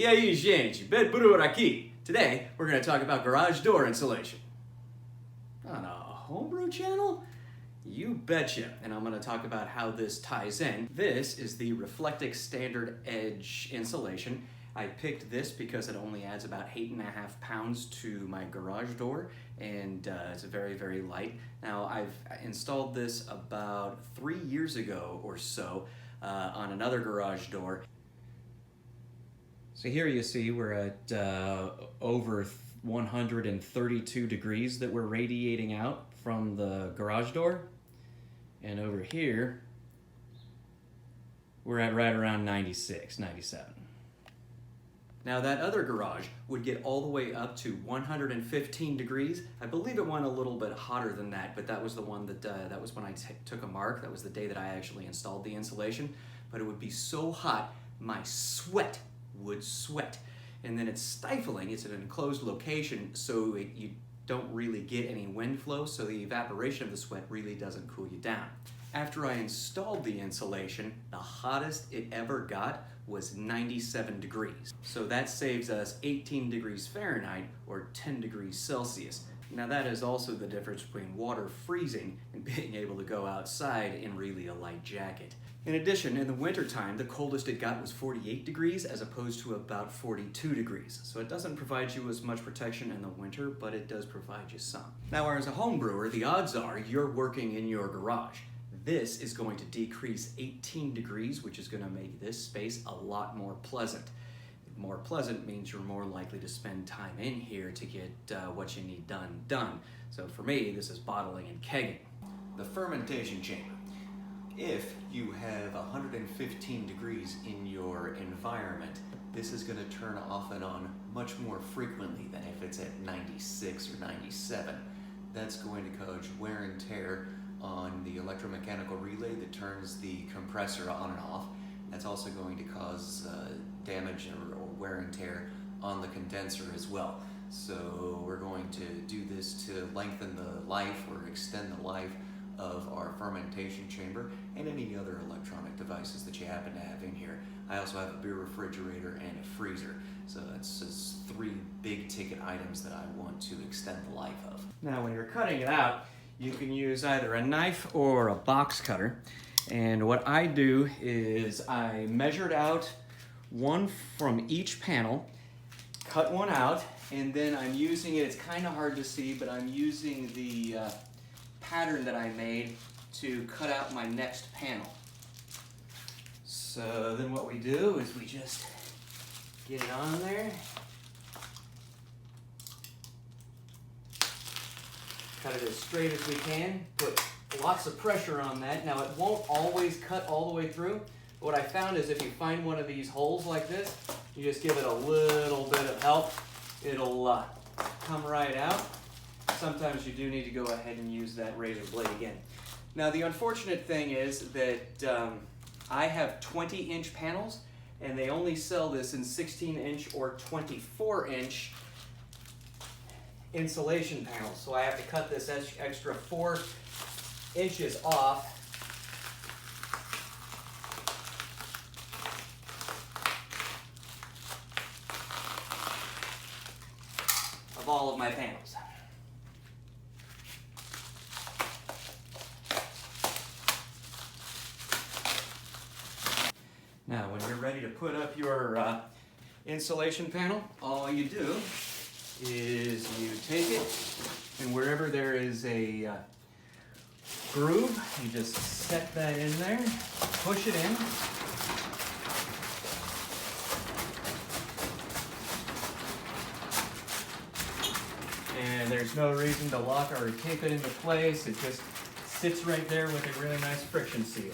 E aí, gente, B.E.D Brewer aqui. Today, we're going to talk about garage door insulation. On a homebrew channel? You betcha. And I'm going to talk about how this ties in. This is the Reflectix Standard Edge insulation. I picked this because it only adds about 8.5 pounds to my garage door, and it's very, very light. Now, I've installed this about 3 years ago or so on another garage door. So here you see we're at over 132 degrees that we're radiating out from the garage door. And over here, we're at right around 96, 97. Now that other garage would get all the way up to 115 degrees. I believe it went a little bit hotter than that, but that was the one that was when I took a mark. That was the day that I actually installed the insulation. But it would be so hot, my sweat would sweat. And then it's stifling. It's an enclosed location, so you don't really get any wind flow, so the evaporation of the sweat really doesn't cool you down. After I installed the insulation, the hottest it ever got was 97 degrees. So that saves us 18 degrees Fahrenheit or 10 degrees Celsius. Now that is also the difference between water freezing and being able to go outside in really a light jacket. In addition, in the wintertime, the coldest it got was 48 degrees as opposed to about 42 degrees. So it doesn't provide you as much protection in the winter, but it does provide you some. Now, as a home brewer, the odds are you're working in your garage. This is going to decrease 18 degrees, which is going to make this space a lot more pleasant. More pleasant means you're more likely to spend time in here to get what you need done. So for me, this is bottling and kegging. The fermentation chamber. If you have 115 degrees in your environment, this is going to turn off and on much more frequently than if it's at 96 or 97. That's going to cause wear and tear on the electromechanical relay that turns the compressor on and off. That's also going to cause damage or wear and tear on the condenser as well. So we're going to do this to lengthen the life or extend the life of our fermentation chamber and any other electronic devices that you happen to have in here. I also have a beer refrigerator and a freezer. So that's just 3 big ticket items that I want to extend the life of. Now when you're cutting it out, you can use either a knife or a box cutter. And what I do is I measured out one from each panel, cut one out, and then I'm using it, it's kind of hard to see, but I'm using the pattern that I made to cut out my next panel. So then what we do is we just get it on there, cut it as straight as we can, put lots of pressure on that. Now it won't always cut all the way through. But what I found is if you find one of these holes like this, you just give it a little bit of help, it'll come right out. Sometimes you do need to go ahead and use that razor blade again. Now the unfortunate thing is that I have 20-inch panels and they only sell this in 16-inch or 24-inch insulation panels. So I have to cut this extra 4 inches off of all of my panels. Now when you're ready to put up your insulation panel, all you do is you take it and wherever there is a groove, you just set that in there, push it in. And there's no reason to lock or tape it into place. It just sits right there with a really nice friction seal.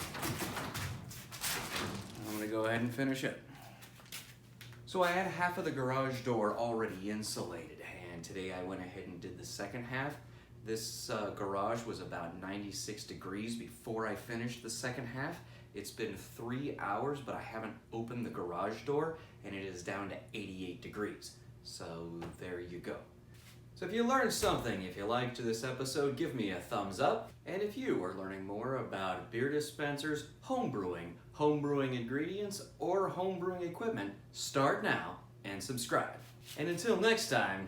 I'm going to go ahead and finish it. So I had half of the garage door already insulated, and today I went ahead and did the second half. This garage was about 96 degrees before I finished the second half. It's been 3 hours, but I haven't opened the garage door, and it is down to 88 degrees. So there you go. So if you learned something, if you liked this episode, give me a thumbs up. And if you are learning more about beer dispensers, home brewing ingredients, or home brewing equipment, start now and subscribe. And until next time,